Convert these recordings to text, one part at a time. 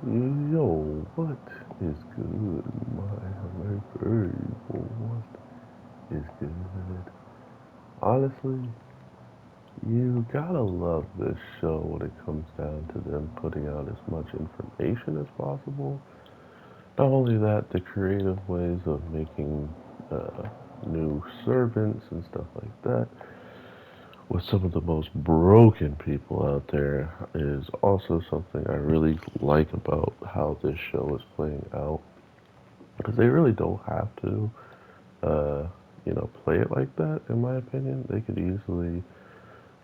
Yo, what is good, my people? What is good? Honestly, you gotta love this show when it comes down to them putting out as much information as possible. Not only that, the creative ways of making new servants and stuff like that with some of the most broken people out there is also something I really like about how this show is playing out because they really don't have to uh, play it like that. In my opinion, they could easily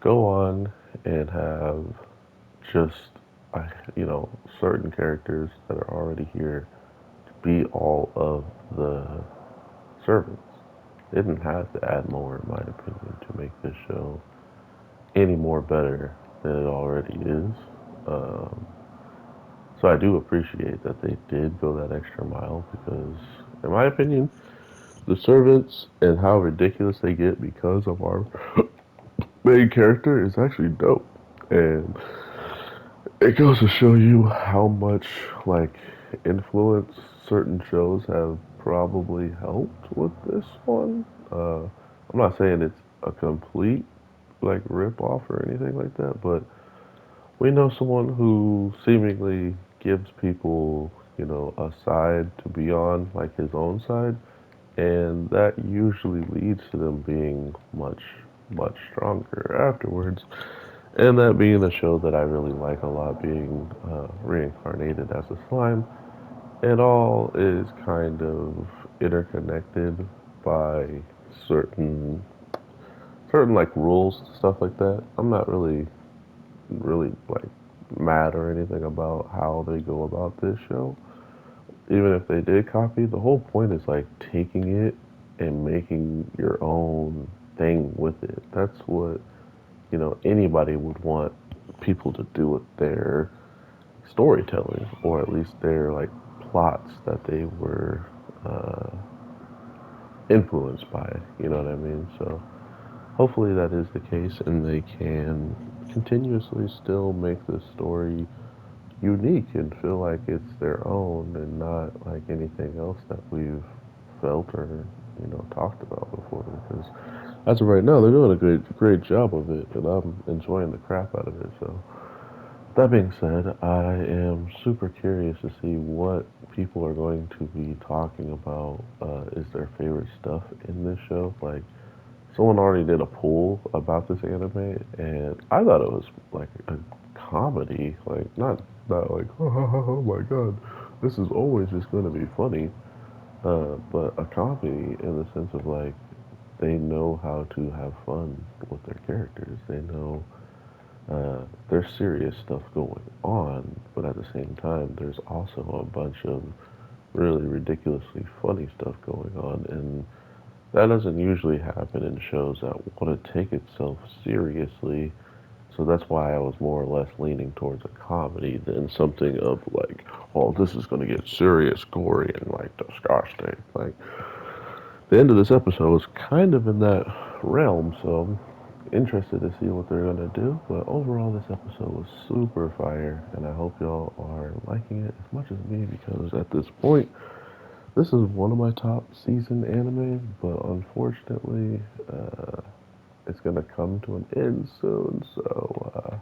go on and have just, certain characters that are already here be all of the servants. They didn't have to add more, in my opinion, to make this show any more better than it already is. Um, so I do appreciate that they did go that extra mile because, in my opinion, the servants and how ridiculous they get because of our main character is actually dope. And it goes to show you how much like influence certain shows have probably helped with this one. I'm not saying it's a complete like rip off or anything like that, but we know someone who seemingly gives people, a side to be on, like his own side, and that usually leads to them being much, much stronger afterwards. And that being a show that I really like a lot, being reincarnated as a slime, it all is kind of interconnected by certain, certain like rules, stuff like that. I'm not really like mad or anything about how they go about this show. Even if they did copy, the whole point is like taking it and making your own thing with it. That's what, anybody would want people to do with their storytelling, or at least their like plots that they were uh, influenced by. You know what I mean? So hopefully that is the case, and they can continuously still make the story unique and feel like it's their own and not like anything else that we've felt or talked about before. Because as of right now, they're doing a great job of it, and I'm enjoying the crap out of it. So that being said, I am super curious to see what people are going to be talking about. Is their favorite stuff in this show? Like, someone already did a poll about this anime, and I thought it was like a comedy. Like, not like, oh my god, this is always just going to be funny. But a comedy in the sense of like they know how to have fun with their characters. They know there's serious stuff going on, but at the same time, there's also a bunch of really ridiculously funny stuff going on, and that doesn't usually happen in shows that want to take itself seriously. So that's why I was more or less leaning towards a comedy than something of like, oh, this is going to get serious, gory, and like disgusting. Like the end of this episode was kind of in that realm, so I'm interested to see what they're gonna do. But overall, this episode was super fire, and I hope y'all are liking it as much as me because at this point, this is one of my top season animes. But unfortunately, it's gonna come to an end soon. So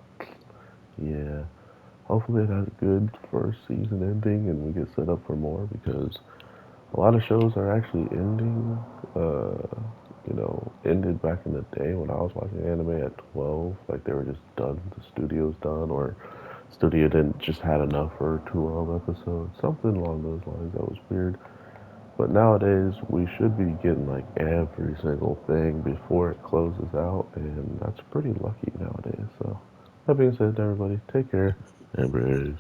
yeah, hopefully it has a good first season ending, and we get set up for more because a lot of shows are actually ending. Ended back in the day when I was watching anime at 12. Like they were just done. The studio's done, or studio didn't just had enough for 12 episodes. Something along those lines. That was weird. But nowadays we should be getting like every single thing before it closes out, and that's pretty lucky nowadays. So that being said, everybody, take care. Embrace.